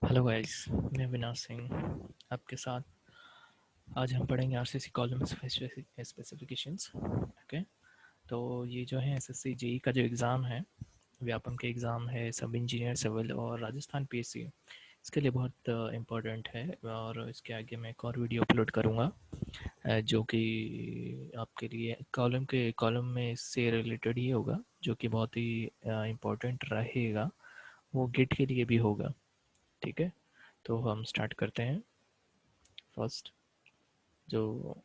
Hello guys, मैं विनाश सिंह आपके साथ। आज हम पढ़ेंगे आरसीसी कॉलम स्पेसिफिकेशंस। ओके, तो ये जो है एसएससी जेई का जो एग्ज़ाम है, व्यापम के एग्ज़ाम है, सब इंजीनियर सिविल और राजस्थान पीएससी, इसके लिए बहुत इम्पोर्टेंट है। और इसके आगे मैं एक और वीडियो अपलोड करूँगा जो कि आपके लिए कॉलम में इससे रिलेटेड ही होगा, जो कि बहुत ही इम्पोर्टेंट रहेगा। वो गेट के लिए भी होगा। ठीक है, तो हम स्टार्ट करते हैं। फर्स्ट, जो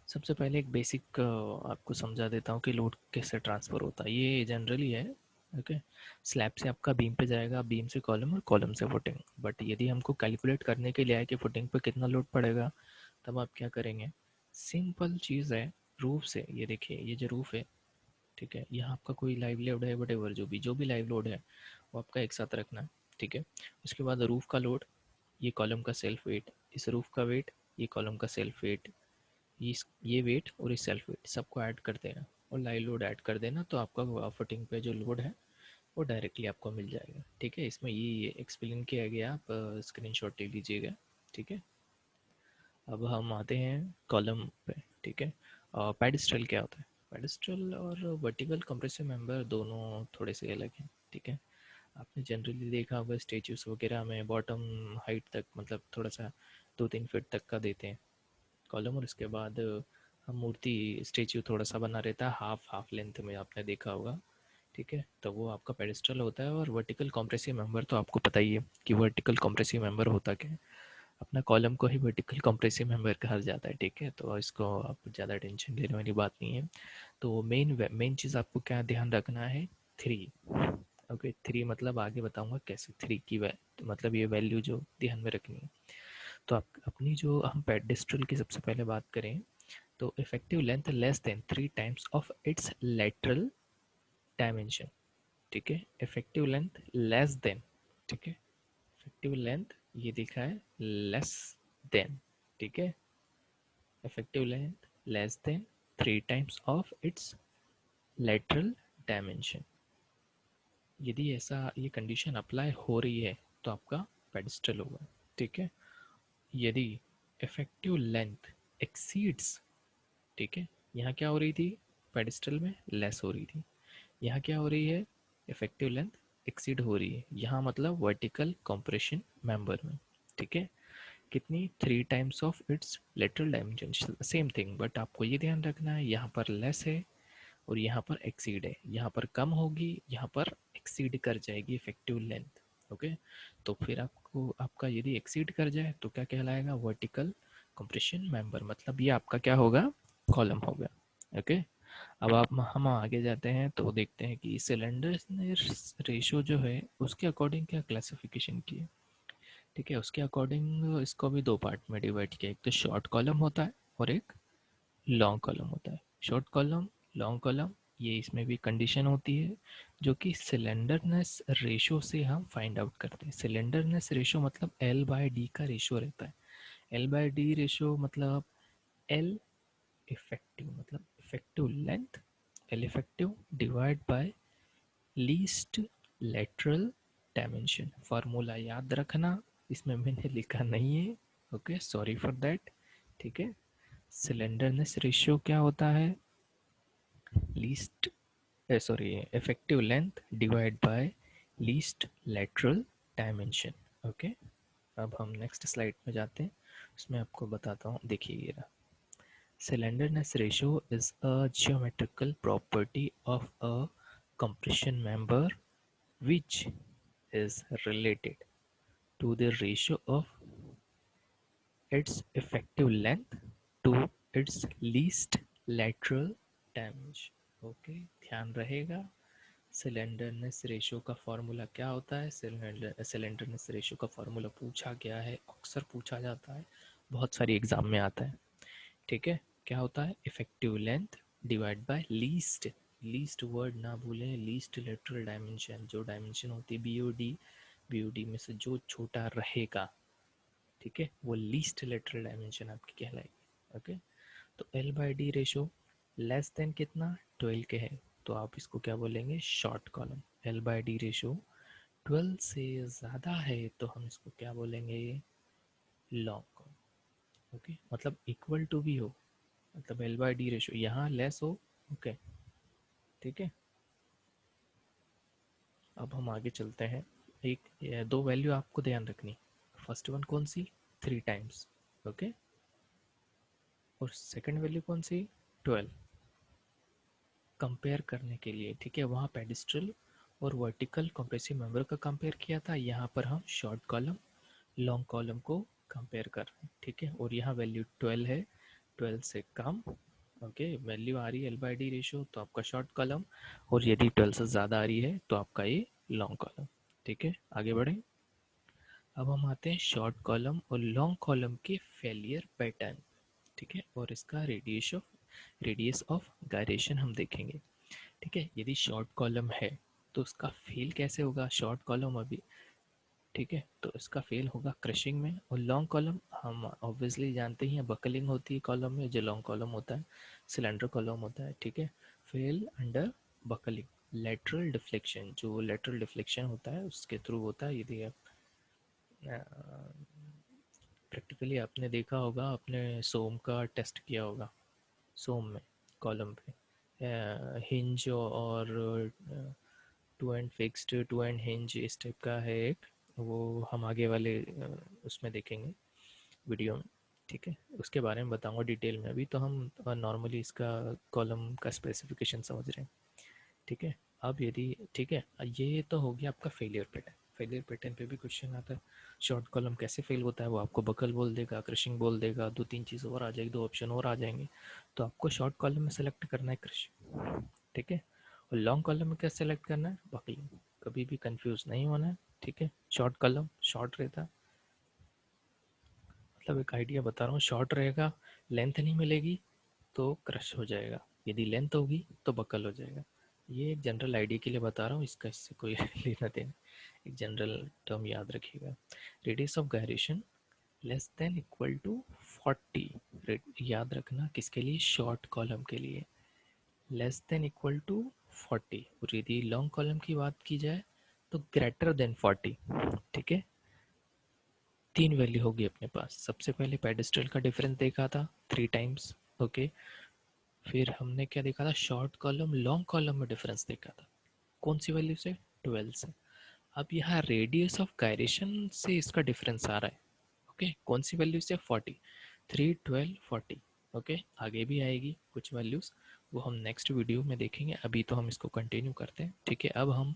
सबसे पहले एक बेसिक आपको समझा देता हूँ कि लोड कैसे ट्रांसफ़र होता है। ये जनरली है, ओके। स्लैब से आपका बीम पे जाएगा, बीम से कॉलम और कॉलम से फुटिंग। बट यदि हमको कैलकुलेट करने के लिए आए कि फुटिंग पे कितना लोड पड़ेगा, तब आप क्या करेंगे? सिंपल चीज़ है, रूफ से। ये देखिए, ये जो रूफ है, ठीक है, यहाँ आपका कोई लाइव लोड है, वटेवर जो भी लाइव लोड है वो आपका एक साथ रखना है। ठीक है, उसके बाद रूफ का लोड, ये कॉलम का सेल्फ वेट, इस रूफ का वेट, ये कॉलम का सेल्फ वेट, ये वेट और ये सेल्फ वेट सबको ऐड कर देना और लाइव लोड ऐड कर देना, तो आपका फुटिंग पे जो लोड है वो डायरेक्टली आपको मिल जाएगा। ठीक है, इसमें ये एक्सप्लेन किया गया, आप स्क्रीनशॉट ले लीजिएगा। ठीक है, अब हम आते हैं कॉलम पे। ठीक है, पेडिस्टल क्या होता है? पेडिस्टल और वर्टिकल कंप्रेसिव मेंबर दोनों थोड़े से अलग हैं। ठीक है, आपने जनरली देखा होगा स्टेचूज वगैरह में बॉटम हाइट तक, मतलब थोड़ा सा 2-3 फीट तक का देते हैं कॉलम, और उसके बाद हम मूर्ति स्टेच्यू थोड़ा सा बना रहता है हाफ हाफ लेंथ में, आपने देखा होगा। ठीक है, तो वो आपका पेडिस्टल होता है। और वर्टिकल कॉम्प्रेसिव मेंबर तो आपको पता ही है कि वर्टिकल कॉम्प्रेसिव मेंबर होता क्या है। अपना कॉलम को ही वर्टिकल कॉम्प्रेसिव मेंबर कहा जाता है। ठीक है, तो इसको आप ज़्यादा टेंशन लेने वाली बात नहीं है। तो मेन चीज़ आपको क्या ध्यान रखना है? थ्री। ओके, थ्री मतलब आगे बताऊंगा कैसे थ्री की मतलब ये वैल्यू जो ध्यान में रखनी है। तो आप अपनी जो हम पेडिस्टल की सबसे पहले बात करें, तो effective length less than 3 times of its lateral dimension. ठीक है, इफेक्टिव लेंथ लेस देन, ठीक है, इफेक्टिव लेंथ ये लिखा है लेस देन। ठीक है, effective length less than 3 times of its lateral dimension. यदि ऐसा ये कंडीशन अप्लाई हो रही है तो आपका पेडिस्टल होगा। ठीक है, यदि इफेक्टिव लेंथ एक्सीड्स, ठीक है, यहाँ क्या हो रही थी? पेडिस्टल में लेस हो रही थी, यहाँ क्या हो रही है? इफेक्टिव लेंथ एक्सीड हो रही है, यहाँ मतलब वर्टिकल कंप्रेशन मेंबर में। ठीक है, कितनी? 3 times of its lateral dimension, same thing, but आपको ये ध्यान रखना है यहाँ पर लेस है और यहाँ पर एक्सीड है। यहाँ पर कम होगी, यहाँ पर एक्सीड कर जाएगी इफेक्टिव लेंथ। ओके, तो फिर आपको आपका यदि एक्सीड कर जाए तो क्या कहलाएगा? वर्टिकल कंप्रेशन मेंबर, मतलब ये आपका क्या होगा? कॉलम होगा। ओके, अब आप हम आगे जाते हैं तो देखते हैं कि सिलेंडर रेशो जो है उसके अकॉर्डिंग क्या क्लासिफिकेशन की है। ठीक है, उसके अकॉर्डिंग इसको भी दो पार्ट में डिवाइड किया, एक तो शॉर्ट कॉलम होता है और एक लॉन्ग कॉलम होता है। शॉर्ट कॉलम, लॉन्ग कॉलम, ये इसमें भी कंडीशन होती है जो कि सिलेंडरनेस रेशो से हम फाइंड आउट करते हैं। सिलेंडरनेस रेशो मतलब एल बाय डी का रेशो रहता है। एल बाय डी रेशो मतलब एल इफेक्टिव, मतलब effective length, L effective divide by least lateral dimension. Formula याद रखना, इसमें मैंने लिखा नहीं है। Okay, sorry for that. ठीक है, सिलेंडरनेस रेशियो क्या होता है? Least, sorry, effective length divide by least lateral dimension. Okay, अब हम नेक्स्ट स्लाइड में जाते हैं, उसमें आपको बताता हूँ। देखिए ये रहा, slenderness ratio is a geometrical property of a compression member which is related to the ratio of its effective length to its least lateral damage. Okay, ध्यान रहेगा। सिलेंडरनेस रेशियो का फॉर्मूला क्या होता है? सिलेंडरनेस रेशियो का formula पूछा गया है, अक्सर पूछा जाता है, बहुत सारी एग्जाम में आता है। ठीक है, क्या होता है? Effective length divide by least, least word ना भूलें, लीस्ट लेटरल डायमेंशन, जो डायमेंशन होती है बीओडी, बीओडी में से जो छोटा रहेगा, ठीक है, वो लीस्ट लेटरल डायमेंशन आपकी कहलाएगी। ओके, तो L by D ratio less than कितना? 12 के है, तो आप इसको क्या बोलेंगे, short column. L by D ratio 12 से ज़्यादा है तो हम इसको क्या बोलेंगे, लॉन्ग कॉलम। ओके, मतलब इक्वल टू भी हो, मतलब एल बाई डी रेशो यहाँ लेस हो। ओके, ठीक है। अब हम आगे चलते हैं। एक दो वैल्यू आपको ध्यान रखनी। फर्स्ट वन कौन सी, 3 टाइम्स। ओके, और सेकंड वैल्यू कौन सी, 12। कंपेयर करने के लिए, ठीक है, वहाँ पेडिस्ट्रल और वर्टिकल कंप्रेसिव मेंबर का कंपेयर किया था, यहाँ पर हम शॉर्ट कॉलम लॉन्ग कॉलम को कंपेयर कर रहे हैं, ठीक है। और यहाँ वैल्यू 12 है, 12 से कम। ओके, वैल्यू आ रही है एल बाई डी रेशो तो आपका शॉर्ट कॉलम, और यदि 12 से ज़्यादा आ रही है तो आपका ये लॉन्ग कॉलम, ठीक है। आगे बढ़ें। अब हम आते हैं शॉर्ट कॉलम और लॉन्ग कॉलम के फेलियर पैटर्न, ठीक है, और इसका रेडियस ऑफ गायरेशन हम देखेंगे, ठीक है। यदि शॉर्ट कॉलम है तो उसका फेल कैसे होगा, शॉर्ट कॉलम अभी, ठीक है, तो इसका फेल होगा क्रशिंग में। और लॉन्ग कॉलम हम ऑब्वियसली जानते ही हैं, बकलिंग होती है कॉलम में, जो लॉन्ग कॉलम होता है सिलेंडर कॉलम होता है, ठीक है। Fail under buckling. Lateral deflection, जो लेटरल डिफ्लेक्शन होता है उसके थ्रू होता है। यदि आप प्रैक्टिकली आपने देखा होगा, आपने सोम का टेस्ट किया होगा, सोम में कॉलम पे हिंज और two end fixed, two end hinge, इस टाइप का है एक, वो हम आगे वाले उसमें देखेंगे वीडियो में, ठीक है। उसके बारे में बताऊंगा डिटेल में, अभी तो हम नॉर्मली इसका कॉलम का स्पेसिफिकेशन समझ रहे हैं, ठीक है। अब यदि, ठीक है, ये तो हो गया आपका फेलियर पैटर्न। फेलियर पैटर्न पे भी क्वेश्चन आता है, शॉर्ट कॉलम कैसे फेल होता है, वो आपको बकल बोल देगा, क्रशिंग बोल देगा, दो तीन चीज़ और आ जाएगी, दो ऑप्शन और आ जाएंगे, तो आपको शॉर्ट कॉलम में सेलेक्ट करना है क्रशिंग, ठीक है। और लॉन्ग कॉलम में क्या सेलेक्ट करना है, बकलिंग। कभी भी कंफ्यूज नहीं होना है, ठीक है। शॉर्ट कॉलम शॉर्ट रहता है, मतलब एक आइडिया बता रहा हूँ, शॉर्ट रहेगा, लेंथ नहीं मिलेगी तो क्रश हो जाएगा, यदि लेंथ होगी तो बकल हो जाएगा। ये एक जनरल आइडिया के लिए बता रहा हूँ, इसका इससे कोई लेना देना, एक जनरल टर्म याद रखिएगा। Radius of gyration less than equal to 40, याद रखना किसके लिए, शॉर्ट कॉलम के लिए, लेस देन इक्वल टू 40। और यदि लॉन्ग कॉलम की बात की जाए तो ग्रेटर देन 40, ठीक है। तीन वैल्यू होगी अपने पास। सबसे पहले पेडेस्ट्रल का डिफरेंस देखा था 3 टाइम्स, ओके। फिर हमने क्या देखा था, शॉर्ट कॉलम लॉन्ग कॉलम में डिफरेंस देखा था, कौन सी वैल्यू से, 12 से। अब यहाँ रेडियस ऑफ गायरेशन से इसका डिफरेंस आ रहा है, ओके, कौन सी वैल्यू से, 40, 3, 12, 40, ओके। आगे भी आएगी कुछ वैल्यूज, वो हम नेक्स्ट वीडियो में देखेंगे, अभी तो हम इसको कंटिन्यू करते हैं, ठीक है। अब हम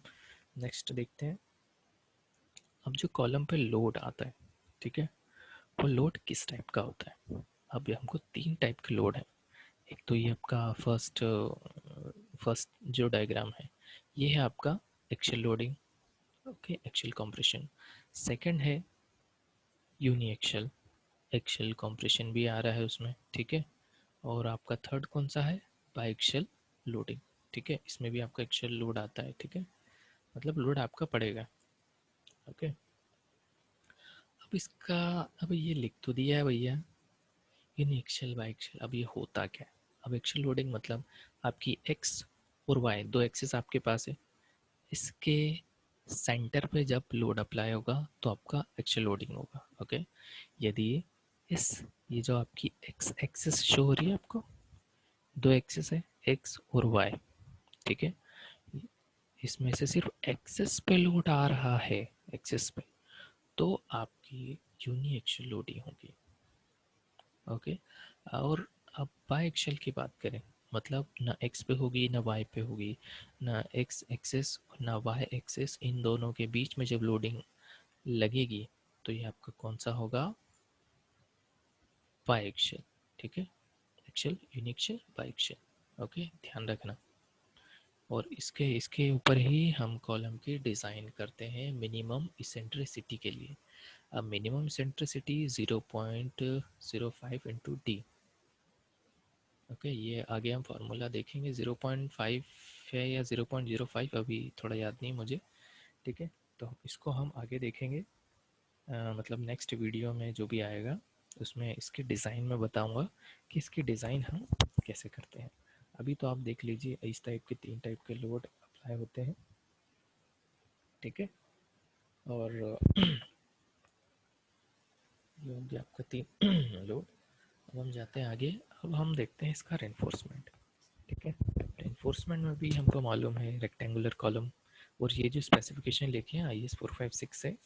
नेक्स्ट देखते हैं। अब जो कॉलम पे लोड आता है, ठीक है, वो लोड किस टाइप का होता है। अब हमको 3 टाइप के लोड है। एक तो ये आपका फर्स्ट जो डायग्राम है, ये है आपका axial loading, okay, axial compression. Second है यूनी एक्शियल, एक्शियल कंप्रेशन भी आ रहा है उसमें, ठीक है। और आपका थर्ड कौन सा है, बाइक्शियल लोडिंग, ठीक है, इसमें भी आपका एक्शियल लोड आता है, ठीक है, मतलब लोड आपका पड़ेगा, ओके। अब इसका, अब ये लिख तो दिया है भैया, यूनी एक्शियल बाइक्शियल, अब ये होता क्या है। अब एक्शियल लोडिंग मतलब आपकी एक्स और वाई दो एक्सिस आपके पास है, इसके सेंटर पे जब लोड अप्लाई होगा तो आपका एक्शियल लोडिंग होगा, ओके। यदि इस, ये जो आपकी एक्स एक्सिस शो हो रही है आपको, दो एक्सिस है एक्स और वाई, ठीक है, इसमें से सिर्फ एक्सिस पे लोड आ रहा है, एक्सिस पे, तो आपकी यूनी एक्शियल लोडिंग होगी, ओके। और अब बाई एक्शियल की बात करें, मतलब ना एक्स पे होगी ना वाई पे होगी, ना एक्स एक्सिस ना वाई एक्सिस, इन दोनों के बीच में जब लोडिंग लगेगी तो ये आपका कौन सा होगा, बाई एक्शियल, ठीक है। Axial, uniaxial, biaxial, okay, ध्यान रखना। और इसके इसके ऊपर ही हम कॉलम की डिज़ाइन करते हैं मिनिमम इसेंट्रिसिटी के लिए। अब minimum eccentricity 0.05 into D, okay, ये आगे हम फार्मूला देखेंगे, 0.5 है या 0.05, अभी थोड़ा याद नहीं मुझे, ठीक है। तो इसको हम आगे देखेंगे, मतलब नेक्स्ट वीडियो में जो भी आएगा उसमें इसके डिज़ाइन में बताऊंगा कि इसकी डिज़ाइन हम कैसे करते हैं। अभी तो आप देख लीजिए इस टाइप के 3 टाइप के लोड अप्लाई होते हैं, ठीक है। और ये हो गया आपका 3 लोड। अब हम जाते हैं आगे। अब हम देखते हैं इसका रेनफोर्समेंट, ठीक है। रेनफोर्समेंट में भी हमको मालूम है रेक्टेंगुलर कॉलम, और ये जो स्पेसिफिकेशन लिखे हैं IS 456 से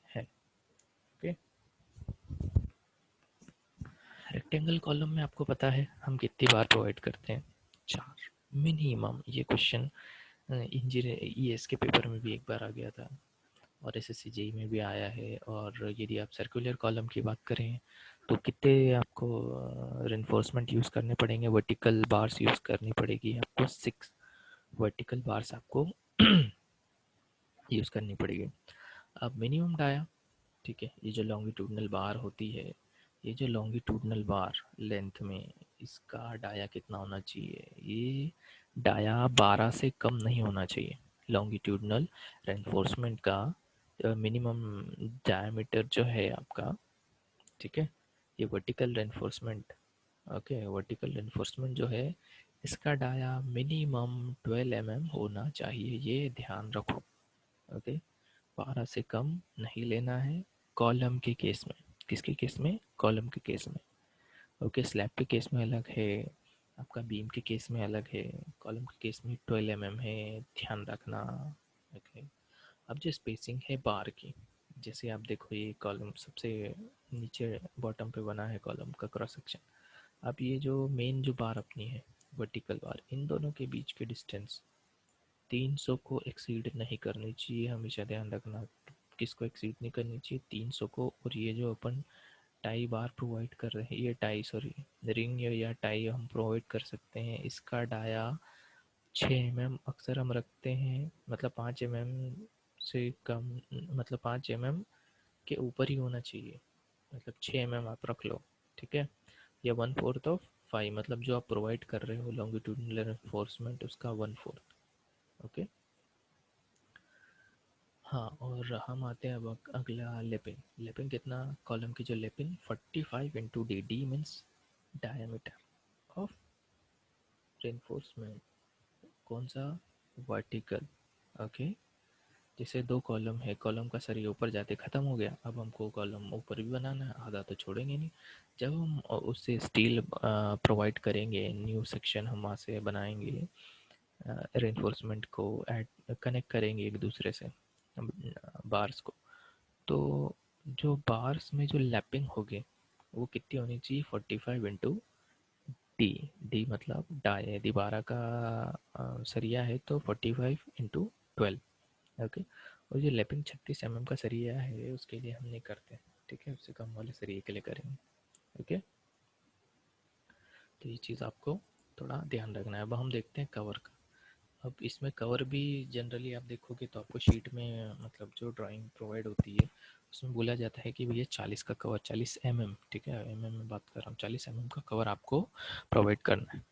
है, ओके। रेक्टेंगल कॉलम में आपको पता है हम कितनी बार प्रोवाइड करते हैं, 4 मिनिमम। ये क्वेश्चन इंजीनियर ES के पेपर में भी एक बार आ गया था, और SSC JEE में भी आया है। और यदि आप सर्कुलर कॉलम की बात करें तो कितने आपको रेनफोर्समेंट यूज़ करने पड़ेंगे, वर्टिकल बार्स यूज़ करनी पड़ेगी आपको, 6 वर्टिकल बार्स आपको यूज़ करनी पड़ेगी। अब मिनिमम डाया, ठीक है, ये जो लॉन्गिट्यूडनल बार होती है, ये जो लॉन्गिट्यूडनल बार लेंथ में इसका डाया कितना होना चाहिए, ये डाया 12 से कम नहीं होना चाहिए। लॉन्गिट्यूडनल रेनफोर्समेंट का मिनिमम डायमीटर जो है आपका, ठीक है, ये vertical reinforcement, okay, vertical reinforcement जो है इसका डाया मिनिमम 12 mm होना चाहिए, ये ध्यान रखो, ओके। 12 से कम नहीं लेना है कॉलम के केस में। किसके केस में? कॉलम के केस में, ओके। स्लैब के केस में अलग है, आपका बीम के केस में अलग है, कॉलम के केस में 12 mm है, ध्यान रखना, ओके। अब जो स्पेसिंग है बार की, जैसे आप देखो ये कॉलम सबसे नीचे बॉटम पे बना है कॉलम का क्रॉस सेक्शन। अब ये जो मेन जो बार अपनी है वर्टिकल बार, इन दोनों के बीच के डिस्टेंस 300 को एक्सीड नहीं करनी चाहिए, हमेशा ध्यान रखना। किसको एक्सीड नहीं करनी चाहिए? 300 को। और ये जो अपन टाई बार प्रोवाइड कर रहे हैं, ये टाई सॉरी रिंग या टाई हम प्रोवाइड कर सकते हैं, इसका डाया 6 mm अक्सर हम रखते हैं, मतलब 5 mm से कम, मतलब 5 mm के ऊपर ही होना चाहिए, मतलब 6 mm आप रख लो, ठीक है। या 1/4 मतलब जो आप प्रोवाइड कर रहे हो लॉन्गिट्यूडनल रेनफोर्समेंट उसका 1/4, ओके। हाँ, और हम आते हैं अब अगला लेपिंग। लेपिंग कितना? कॉलम की जो lapping 45 × D means diameter of reinforcement. कौन सा? Vertical, okay. जैसे 2 कॉलम है, कॉलम का सरिया ऊपर जाते ख़त्म हो गया, अब हमको कॉलम ऊपर भी बनाना है, आधा तो छोड़ेंगे नहीं। जब हम उससे स्टील प्रोवाइड करेंगे, न्यू सेक्शन हम वहाँ से बनाएंगे, रेनफोर्समेंट को ऐड कनेक्ट करेंगे एक दूसरे से बार्स को, तो जो बार्स में जो लैपिंग होगी वो कितनी होनी चाहिए? 45 × D। मतलब डाई, यदि 12 का सरिया है तो 45 × 12, ओके। और जो लैपिंग 36 mm का सरिया है उसके लिए हम नहीं करते, ठीक है, उससे कम वाले सरिये के लिए करेंगे, ओके। तो ये चीज़ आपको थोड़ा ध्यान रखना है। अब हम देखते हैं कवर का। अब इसमें कवर भी जनरली आप देखोगे तो आपको शीट में, मतलब जो ड्राइंग प्रोवाइड होती है उसमें बोला जाता है कि भैया 40 का कवर, 40 mm, ठीक है, में बात कर रहा हूँ, 40 mm का कवर आपको प्रोवाइड करना है,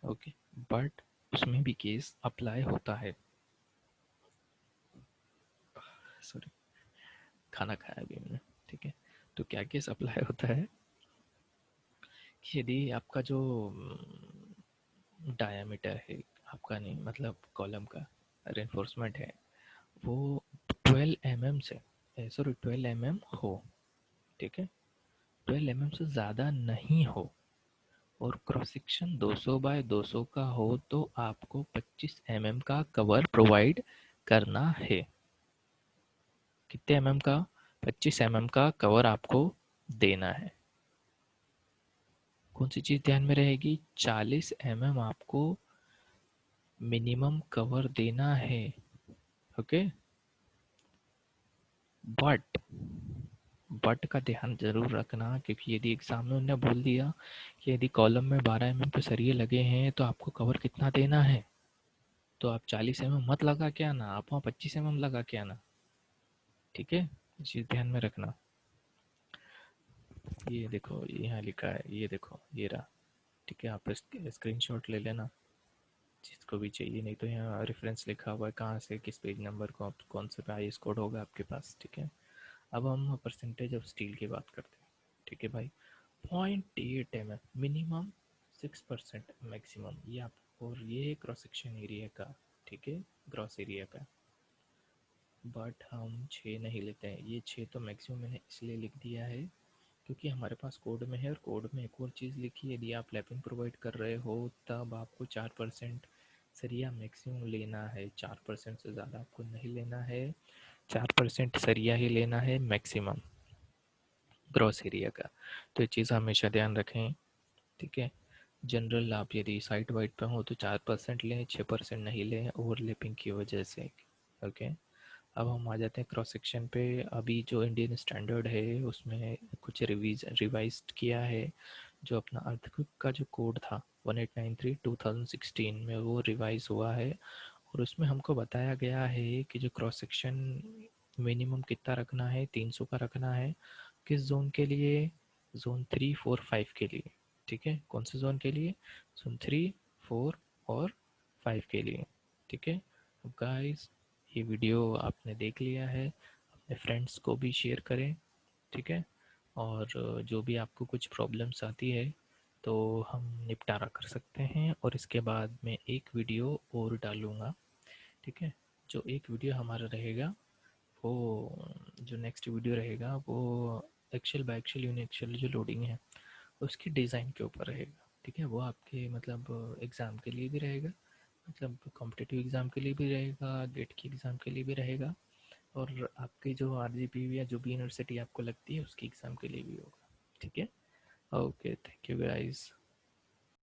ओके। बट उसमें भी केस अप्लाई होता है, सॉरी, खाना खाया अभी मैंने, ठीक है। तो क्या केस अप्लाई होता है कि यदि आपका जो डायामीटर है आपका, नहीं मतलब कॉलम का रेनफोर्समेंट है, वो 12 mm से, सॉरी 12 mm हो, ठीक है, 12 mm से ज़्यादा नहीं हो, और क्रॉस सेक्शन 200 × 200 का हो तो आपको 25 mm का कवर प्रोवाइड करना है। कितने mm का? 25 mm का कवर आपको देना है। कौन सी चीज़ ध्यान में रहेगी? 40 mm आपको मिनिमम कवर देना है, ओके। बट का ध्यान जरूर रखना, क्योंकि यदि एग्जाम में उन्होंने बोल दिया कि यदि कॉलम में 12 mm पे सरिये लगे हैं तो आपको कवर कितना देना है, तो आप 40 mm मत लगा के आना, आप वहाँ 25 mm लगा के आना, ठीक है। ये चीज़ ध्यान में रखना। ये देखो यहाँ लिखा है, ये देखो ये रहा, ठीक है, आप स्क्रीनशॉट ले लेना जिसको भी चाहिए, नहीं तो यहाँ रेफरेंस लिखा हुआ है कहाँ से किस पेज नंबर को, आप कौन से पे IS कोड होगा आपके पास, ठीक है। अब हम परसेंटेज ऑफ स्टील की बात करते हैं, ठीक है भाई। 0.8 mm मिनिमम 6% मैक्सिमम ये आप, और ये क्रॉस सेक्शन एरिया का, ठीक है, ग्रॉस एरिया का। बट हम 6 नहीं लेते हैं, ये 6 तो मैक्सिमम मैंने इसलिए लिख दिया है क्योंकि हमारे पास कोड में है, और कोड में एक और चीज़ लिखी है, यदि आप लैपिंग प्रोवाइड कर रहे हो तब आपको 4% सरिया मैक्सिमम लेना है, 4% से ज़्यादा आपको नहीं लेना है, 4% सरिया ही लेना है मैक्सिमम ग्रॉस एरिया का। तो ये चीज़ हमेशा ध्यान रखें, ठीक है। जनरल आप यदि साइट वाइट पे हो तो 4% लें, 6% नहीं लें ओवरलैपिंग की वजह से, ओके। अब हम आ जाते हैं क्रॉस सेक्शन पे। अभी जो इंडियन स्टैंडर्ड है उसमें कुछ रिवाइज्ड किया है, जो अपना अर्थक्वेक का जो कोड था 1893 2016 में वो रिवाइज हुआ है, और उसमें हमको बताया गया है कि जो क्रॉस सेक्शन मिनिमम कितना रखना है, 300 का रखना है। किस जोन के लिए? जोन 3, 4, 5 के लिए, ठीक है। कौन से जोन के लिए? जोन 3, 4 और 5 के लिए, ठीक है। अब गाइस, ये वीडियो आपने देख लिया है, अपने फ्रेंड्स को भी शेयर करें, ठीक है। और जो भी आपको कुछ प्रॉब्लम्स आती है तो हम निपटारा कर सकते हैं, और इसके बाद मैं एक वीडियो और डालूँगा, ठीक है। जो एक वीडियो हमारा रहेगा वो, जो नेक्स्ट वीडियो रहेगा वो एक्सेल बाय एक्सेल यूनिएक्सेल जो लोडिंग है उसकी डिज़ाइन के ऊपर रहेगा, ठीक है। वो आपके मतलब एग्ज़ाम के लिए भी रहेगा, मतलब कॉम्पिटिटिव एग्ज़ाम के लिए भी रहेगा, गेट की एग्ज़ाम के लिए भी रहेगा, और आपकी जो आरजीपी या जो भी यूनिवर्सिटी आपको लगती है उसकी एग्ज़ाम के लिए भी होगा, ठीक है। Okay, thank you guys.